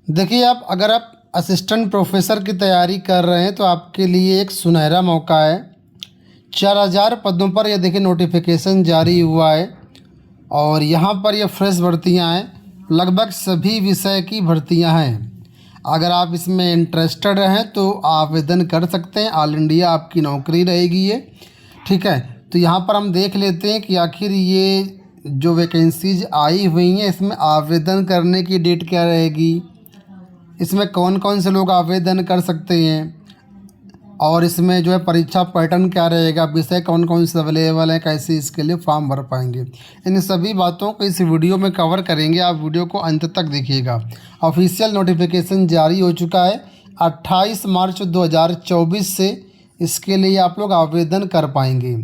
देखिए, आप अगर आप असिस्टेंट प्रोफेसर की तैयारी कर रहे हैं तो आपके लिए एक सुनहरा मौका है। 4000 पदों पर यह देखिए नोटिफिकेशन जारी हुआ है और यहाँ पर ये फ्रेश भर्तियाँ हैं। लगभग सभी विषय की भर्तियाँ हैं। अगर आप इसमें इंटरेस्टेड हैं तो आवेदन कर सकते हैं। ऑल इंडिया आपकी नौकरी रहेगी ये, ठीक है। तो यहाँ पर हम देख लेते हैं कि आखिर ये जो वैकेंसीज आई हुई हैं इसमें आवेदन करने की डेट क्या रहेगी, इसमें कौन कौन से लोग आवेदन कर सकते हैं और इसमें जो है परीक्षा पैटर्न क्या रहेगा, विषय कौन कौन से अवेलेबल हैं, कैसे इसके लिए फॉर्म भर पाएंगे। इन सभी बातों को इस वीडियो में कवर करेंगे। आप वीडियो को अंत तक देखिएगा। ऑफिशियल नोटिफिकेशन जारी हो चुका है 28 मार्च 2024 से। इसके लिए आप लोग आवेदन कर पाएंगे।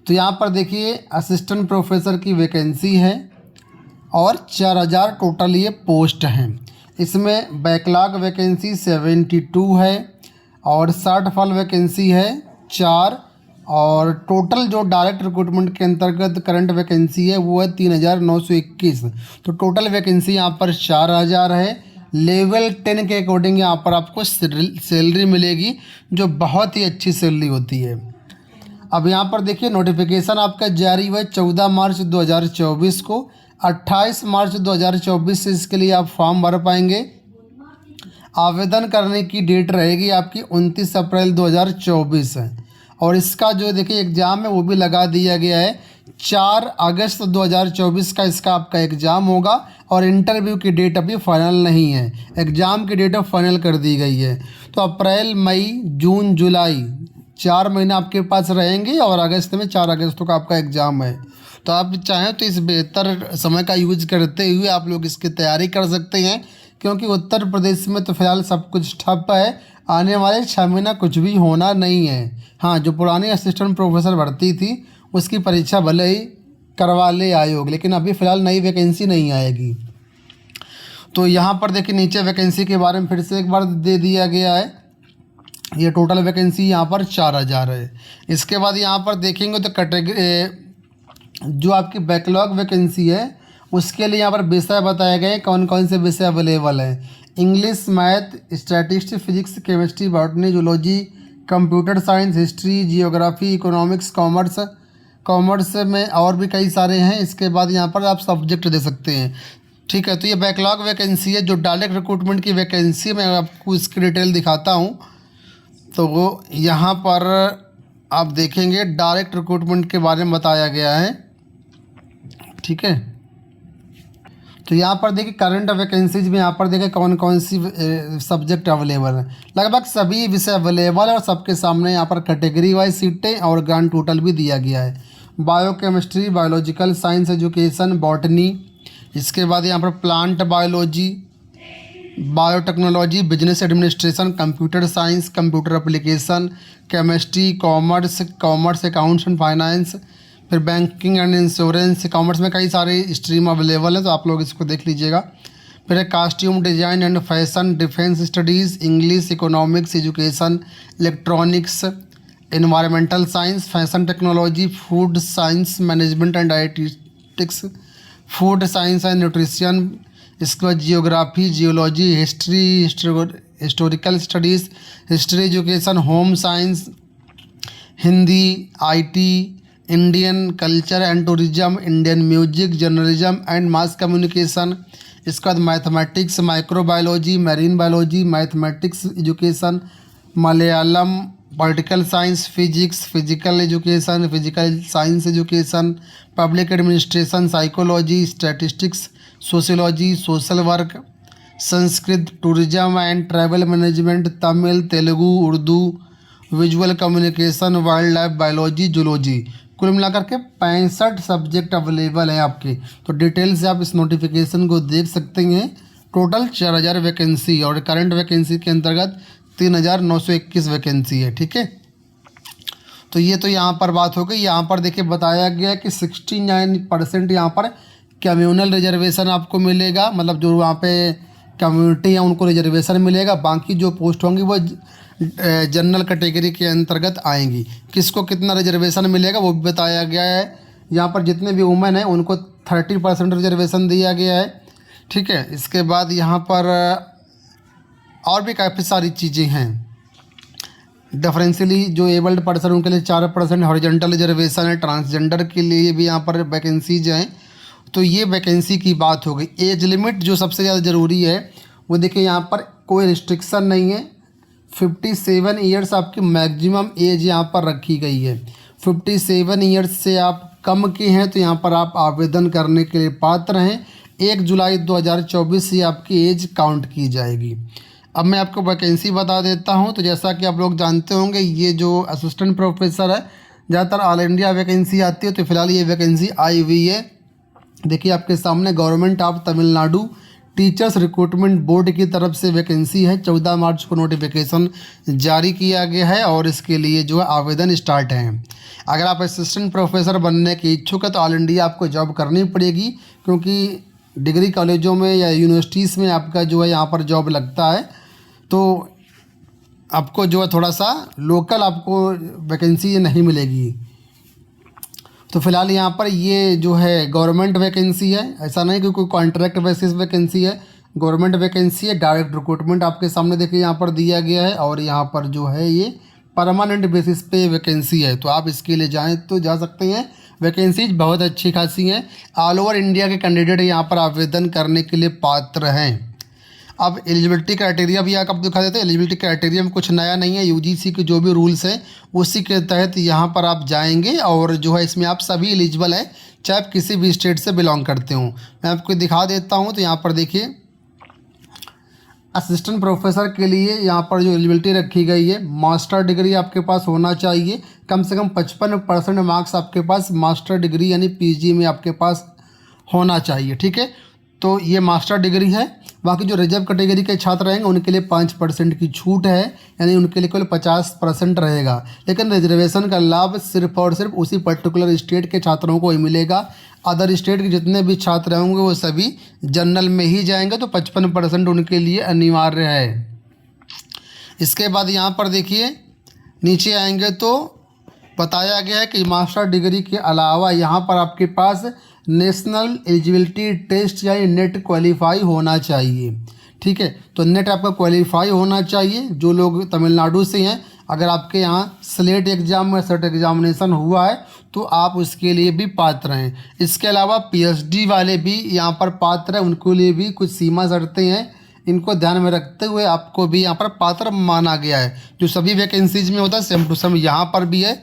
तो यहाँ पर देखिए असिस्टेंट प्रोफेसर की वैकेंसी है और 4000 टोटल ये पोस्ट हैं। इसमें बैकलॉग वैकेंसी 72 है और शॉर्ट फॉल वैकेंसी है 4 और टोटल जो डायरेक्ट रिक्रूटमेंट के अंतर्गत करंट वैकेंसी है वो है 3921। तो टोटल वैकेंसी यहाँ पर 4000 है। लेवल 10 के अकॉर्डिंग यहाँ पर आपको सैलरी मिलेगी जो बहुत ही अच्छी सैलरी होती है। अब यहाँ पर देखिए नोटिफिकेशन आपका जारी हुआ है 14 मार्च 2024 को। 28 मार्च 2024 से इसके लिए आप फॉर्म भर पाएंगे। आवेदन करने की डेट रहेगी आपकी 29 अप्रैल 2024 है और इसका जो देखिए एग्ज़ाम है वो भी लगा दिया गया है। 4 अगस्त 2024 का इसका आपका एग्ज़ाम होगा और इंटरव्यू की डेट अभी फाइनल नहीं है। एग्ज़ाम की डेट अब फाइनल कर दी गई है। तो अप्रैल, मई, जून, जुलाई 4 महीने आपके पास रहेंगे और अगस्त में 4 अगस्त का आपका एग्ज़ाम है। तो आप चाहें तो इस बेहतर समय का यूज करते हुए आप लोग इसकी तैयारी कर सकते हैं, क्योंकि उत्तर प्रदेश में तो फिलहाल सब कुछ ठप है। आने वाले 6 महीना कुछ भी होना नहीं है। हाँ, जो पुरानी असिस्टेंट प्रोफेसर भर्ती थी उसकी परीक्षा भले ही करवा ले आयोग, लेकिन अभी फ़िलहाल नई वैकेंसी नहीं आएगी। तो यहाँ पर देखिए नीचे वैकेंसी के बारे में फिर से एक बार दे दिया गया है। ये टोटल वैकेंसी यहाँ पर 4000 है। इसके बाद यहाँ पर देखेंगे तो कैटेगरी जो आपकी बैकलॉग वैकेंसी है उसके लिए यहाँ पर विषय बताए गए कौन कौन से विषय अवेलेबल हैं। English, math, statistics, physics, chemistry, botany, zoology, computer science, history, geography, economics, commerce. Commerce में और भी कई सारे हैं। इसके बाद यहाँ पर आप सब्जेक्ट दे सकते हैं, ठीक है। तो ये बैकलॉग वैकेंसी है। जो डायरेक्ट रिक्रूटमेंट की वैकेंसी मैं आपको इसकी डिटेल दिखाता हूँ। तो वो यहाँ पर आप देखेंगे डायरेक्ट रिक्रूटमेंट के बारे में बताया गया है, ठीक है। तो यहाँ पर देखिए करंट वैकेंसीज में यहाँ पर देखिए कौन कौन सी सब्जेक्ट अवेलेबल है। लगभग सभी विषय अवेलेबल है और सबके सामने यहाँ पर कैटेगरी वाइज सीटें और ग्रांड टोटल भी दिया गया है। Biochemistry, biological science education, botany, इसके बाद यहाँ पर plant biology, biotechnology, business administration, computer science, computer application, chemistry, commerce accounts and finance, फिर बैंकिंग एंड इंश्योरेंस। कॉमर्स में कई सारे स्ट्रीम अवेलेबल हैं तो आप लोग इसको देख लीजिएगा। फिर costume design and fashion, defence studies, English, economics, education, electronics, environmental science, fashion technology, food science management and dietetics, food science and nutrition. इसके बाद geography, geology, historical studies, history education, home science, Hindi, IT, Indian culture and tourism, Indian music, journalism and mass communication. इसके बाद mathematics, microbiology, marine biology, mathematics education, Malayalam, political science, physics, physical education, physical science education, public administration, psychology, statistics, sociology, social work, Sanskrit, tourism and travel management, Tamil, Telugu, Urdu, visual communication, wild life biology, zoology. कुल मिलाकर के 65 subject available हैं आपके। तो detail से आप इस notification को देख सकते हैं। टोटल 4000 वैकेंसी और करंट वैकेंसी के अंतर्गत 3921 वैकेंसी है, ठीक है। तो ये तो यहाँ पर बात हो गई। यहाँ पर देखिए बताया गया कि 69% यहाँ पर कम्यूनल रिजर्वेशन आपको मिलेगा, मतलब जो वहाँ पे कम्युनिटी है उनको रिजर्वेशन मिलेगा। बाकी जो पोस्ट होंगी वो जनरल कैटेगरी के अंतर्गत आएंगी। किसको कितना रिजर्वेशन मिलेगा वो भी बताया गया है। यहाँ पर जितने भी वुमेन हैं उनको 30% रिजर्वेशन दिया गया है, ठीक है। इसके बाद यहाँ पर और भी काफ़ी सारी चीज़ें हैं। डिफरेंशियली जो एबल्ड पर्सन उनके लिए 4%, हॉरिजॉन्टल रिजर्वेशन है, ट्रांसजेंडर के लिए भी यहाँ पर वैकेंसीज हैं। तो ये वैकेंसी की बात हो गई। एज लिमिट जो सबसे ज़्यादा ज़रूरी है वो देखिए, यहाँ पर कोई रिस्ट्रिक्शन नहीं है। 57 ईयर्स आपकी मैक्सिमम एज यहाँ पर रखी गई है। 57 ईयर्स से आप कम के हैं तो यहाँ पर आप आवेदन करने के लिए पात्र हैं। 1 जुलाई 2024 से आपकी एज काउंट की जाएगी। अब मैं आपको वैकेंसी बता देता हूँ। तो जैसा कि आप लोग जानते होंगे, ये जो असिस्टेंट प्रोफेसर है ज़्यादातर ऑल इंडिया वैकेंसी आती है। तो फिलहाल ये वैकेंसी आई हुई है। देखिए आपके सामने government of Tamil Nadu teachers recruitment board की तरफ से वैकेंसी है। 14 मार्च को नोटिफिकेशन जारी किया गया है और इसके लिए जो है आवेदन स्टार्ट है। अगर आप असिस्टेंट प्रोफेसर बनने के इच्छुक है तो ऑल इंडिया आपको जॉब करनी पड़ेगी, क्योंकि डिग्री कॉलेजों में या यूनिवर्सिटीज़ में आपका जो है यहाँ पर जॉब लगता है। तो आपको जो है थोड़ा सा लोकल आपको वैकेंसी नहीं मिलेगी। तो फिलहाल यहाँ पर ये जो है गवर्नमेंट वैकेंसी है, ऐसा नहीं कि कोई कॉन्ट्रैक्ट बेसिस वैकेंसी है, गवर्नमेंट वैकेंसी है। डायरेक्ट रिक्रूटमेंट आपके सामने देखिए यहाँ पर दिया गया है और यहाँ पर जो है ये परमानेंट बेसिस पे वैकेंसी है। तो आप इसके लिए जाएँ तो जा सकते हैं। वैकेंसीज बहुत अच्छी खासी हैं। ऑल ओवर इंडिया के कैंडिडेट यहाँ पर आवेदन करने के लिए पात्र हैं। अब एलिजिबिलिटी क्राइटेरिया भी आपको दिखा देते हैं। एलिजिबिलिटी क्राइटेरिया में कुछ नया नहीं है। यूजीसी के जो भी रूल्स हैं उसी के तहत यहाँ पर आप जाएंगे और जो है इसमें आप सभी एलिजिबल हैं, चाहे आप किसी भी स्टेट से बिलोंग करते हो। मैं आपको दिखा देता हूँ। तो यहाँ पर देखिए असिस्टेंट प्रोफेसर के लिए यहाँ पर जो एलिजिबिलिटी रखी गई है, मास्टर डिग्री आपके पास होना चाहिए। कम से कम 55% मार्क्स आपके पास मास्टर डिग्री यानी पीजी में आपके पास होना चाहिए। ठीक है, तो ये मास्टर डिग्री है। बाकी जो रिजर्व कैटेगरी के छात्र रहेंगे उनके लिए 5% की छूट है, यानी उनके लिए केवल 50% रहेगा। लेकिन रिजर्वेशन का लाभ सिर्फ और सिर्फ उसी पर्टिकुलर स्टेट के छात्रों को ही मिलेगा। अदर स्टेट के जितने भी छात्र होंगे वो सभी जनरल में ही जाएंगे। तो 55% उनके लिए अनिवार्य है। इसके बाद यहाँ पर देखिए नीचे आएंगे तो बताया गया है कि मास्टर डिग्री के अलावा यहाँ पर आपके पास नेशनल एलिजिबिलिटी टेस्ट यानी नेट क्वालिफाई होना चाहिए। ठीक है, तो नेट आपका क्वालिफाई होना चाहिए। जो लोग तमिलनाडु से हैं, अगर आपके यहाँ स्लेट एग्ज़ाम या सेट एग्जामिनेशन हुआ है तो आप उसके लिए भी पात्र हैं। इसके अलावा पीएचडी वाले भी यहाँ पर पात्र हैं, उनके लिए भी कुछ सीमा शर्तें हैं। इनको ध्यान में रखते हुए आपको भी यहाँ पर पात्र माना गया है। जो सभी वैकेंसीज में होता है सेम टू सेम यहाँ पर भी है,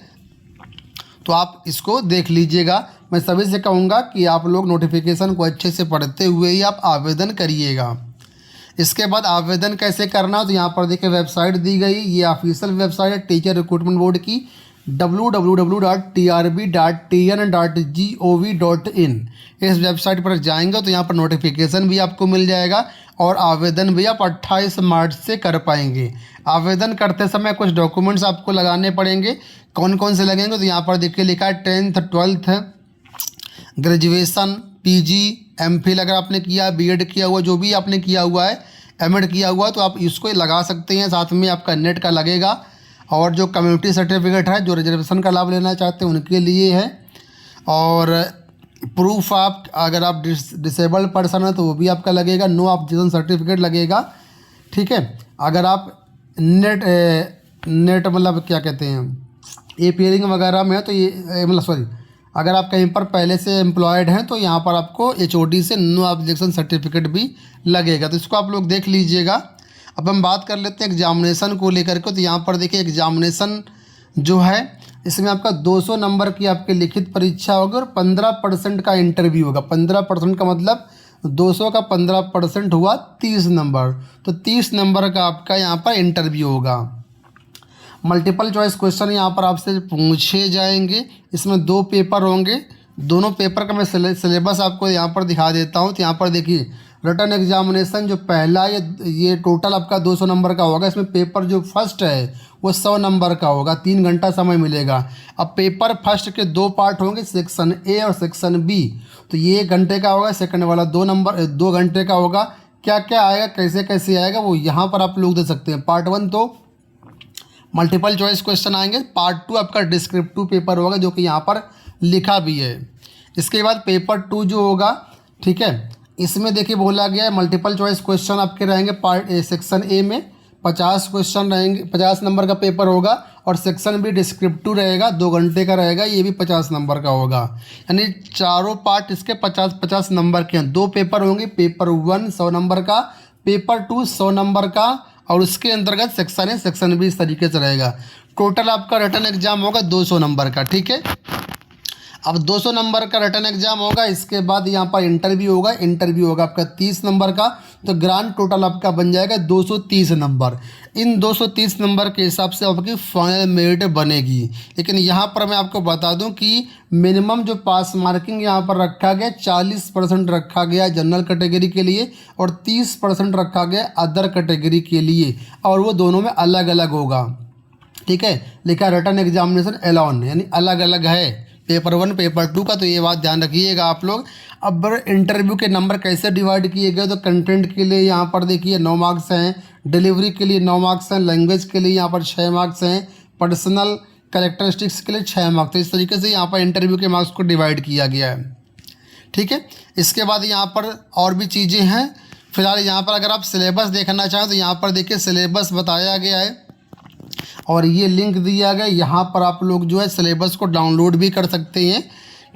तो आप इसको देख लीजिएगा। मैं सभी से कहूँगा कि आप लोग नोटिफिकेशन को अच्छे से पढ़ते हुए ही आप आवेदन करिएगा। इसके बाद आवेदन कैसे करना, तो यहाँ पर देखिए वेबसाइट दी गई। ये ऑफिशियल वेबसाइट है टीचर रिक्रूटमेंट बोर्ड की, www.trb.tn.gov.in। इस वेबसाइट पर जाएंगे तो यहाँ पर नोटिफिकेशन भी आपको मिल जाएगा और आवेदन भी आप 28 मार्च से कर पाएंगे। आवेदन करते समय कुछ डॉक्यूमेंट्स आपको लगाने पड़ेंगे। कौन कौन से लगेंगे, तो यहाँ पर देखिए लिखा है 10th 12th graduation, PG, MPhil अगर आपने किया, बीएड किया हुआ, जो भी आपने किया हुआ है, एमएड किया हुआ, तो आप इसको लगा सकते हैं। साथ में आपका नेट का लगेगा और जो कम्युनिटी सर्टिफिकेट है, जो रिजर्वेशन का लाभ लेना चाहते हैं उनके लिए है। और प्रूफ आप अगर आप डिसेबल्ड पर्सन है तो वो भी आपका लगेगा। नो ऑब्जेक्शन सर्टिफिकेट लगेगा। ठीक है, अगर आप नेट मतलब क्या कहते हैं एपीयरिंग वगैरह में है तो ये मतलब सॉरी, अगर आप कहीं पर पहले से एम्प्लॉयड हैं तो यहाँ पर आपको एचओडी से नो ऑब्जेक्शन सर्टिफिकेट भी लगेगा। तो इसको आप लोग देख लीजिएगा। अब हम बात कर लेते हैं एग्जामिनेशन को लेकर के। तो यहाँ पर देखिए एग्जामिनेशन जो है इसमें आपका 200 नंबर की आपकी लिखित परीक्षा होगी और 15% का इंटरव्यू होगा। 15% का मतलब 200 का 15% हुआ 30 नंबर, तो 30 नंबर का आपका यहाँ पर इंटरव्यू होगा। मल्टीपल चॉइस क्वेश्चन यहाँ पर आपसे पूछे जाएंगे। इसमें 2 पेपर होंगे। दोनों पेपर का मैं सिलेबस आपको यहाँ पर दिखा देता हूँ। तो यहाँ पर देखिए रिटन एग्जामिनेशन जो पहला ये टोटल आपका 200 नंबर का होगा। इसमें पेपर जो फर्स्ट है वो 100 नंबर का होगा, 3 घंटा समय मिलेगा। अब पेपर फर्स्ट के 2 पार्ट होंगे, सेक्शन ए और सेक्शन बी। तो ये 1 घंटे का होगा, सेकंड वाला 2 घंटे का होगा। क्या क्या आएगा, कैसे कैसे आएगा, वो यहाँ पर आप लोग दे सकते हैं। पार्ट 1 तो मल्टीपल चॉइस क्वेश्चन आएंगे। पार्ट 2 आपका डिस्क्रिप्टिव पेपर होगा जो कि यहाँ पर लिखा भी है। इसके बाद पेपर 2 जो होगा, ठीक है, इसमें देखिए बोला गया है मल्टीपल चॉइस क्वेश्चन आपके रहेंगे पार्ट ए सेक्शन ए में 50 क्वेश्चन रहेंगे, 50 नंबर का पेपर होगा और सेक्शन भी डिस्क्रिप्टिव रहेगा, 2 घंटे का रहेगा, ये भी 50 नंबर का होगा। यानी चारों पार्ट इसके 50-50 नंबर के हैं। 2 पेपर होंगे, पेपर 1 100 नंबर का, पेपर 2 100 नंबर का और उसके अंतर्गत सेक्शन है, सेक्शन भी इस तरीके से रहेगा। टोटल आपका रिटन एग्जाम होगा 200 नंबर का, ठीक है। अब 200 नंबर का रिटन एग्जाम होगा, इसके बाद यहाँ पर इंटरव्यू होगा, इंटरव्यू होगा आपका 30 नंबर का, तो ग्रांड टोटल आपका बन जाएगा 230 नंबर। इन 230 नंबर के हिसाब से आपकी फाइनल मेरिट बनेगी। लेकिन यहाँ पर मैं आपको बता दूँ कि मिनिमम जो पास मार्किंग यहाँ पर रखा गया 40% रखा गया जनरल कैटेगरी के लिए और 30% रखा गया अदर कैटेगरी के लिए, और वो दोनों में अलग अलग होगा, ठीक है। लिखा रिटन एग्जामिनेशन अलोन, यानी अलग अलग है पेपर 1 पेपर 2 का, तो ये बात ध्यान रखिएगा आप लोग। अब इंटरव्यू के नंबर कैसे डिवाइड किए गए, तो कंटेंट के लिए यहाँ पर देखिए 9 मार्क्स हैं, डिलीवरी के लिए 9 मार्क्स हैं, लैंग्वेज के लिए यहाँ पर 6 मार्क्स हैं, पर्सनल कैरेक्टरिस्टिक्स के लिए 6 मार्क्स। तो इस तरीके से यहाँ पर इंटरव्यू के मार्क्स को डिवाइड किया गया है, ठीक है। इसके बाद यहाँ पर और भी चीज़ें हैं। फिलहाल यहाँ पर अगर आप सिलेबस देखना चाहें तो यहाँ पर देखिए सिलेबस बताया गया है और ये लिंक दिया गया, यहाँ पर आप लोग जो है सिलेबस को डाउनलोड भी कर सकते हैं,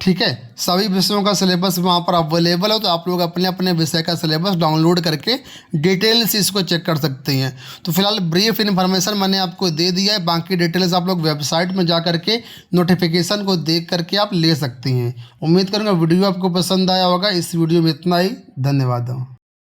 ठीक है। सभी विषयों का सिलेबस वहाँ पर अवेलेबल है, तो आप लोग अपने अपने विषय का सिलेबस डाउनलोड करके डिटेल से इसको चेक कर सकते हैं। तो फिलहाल ब्रीफ इन्फॉर्मेशन मैंने आपको दे दिया है, बाकी डिटेल्स आप लोग वेबसाइट में जा करके नोटिफिकेशन को देख करके आप ले सकते हैं। उम्मीद करूँगा वीडियो आपको पसंद आया होगा। इस वीडियो में इतना ही, धन्यवाद।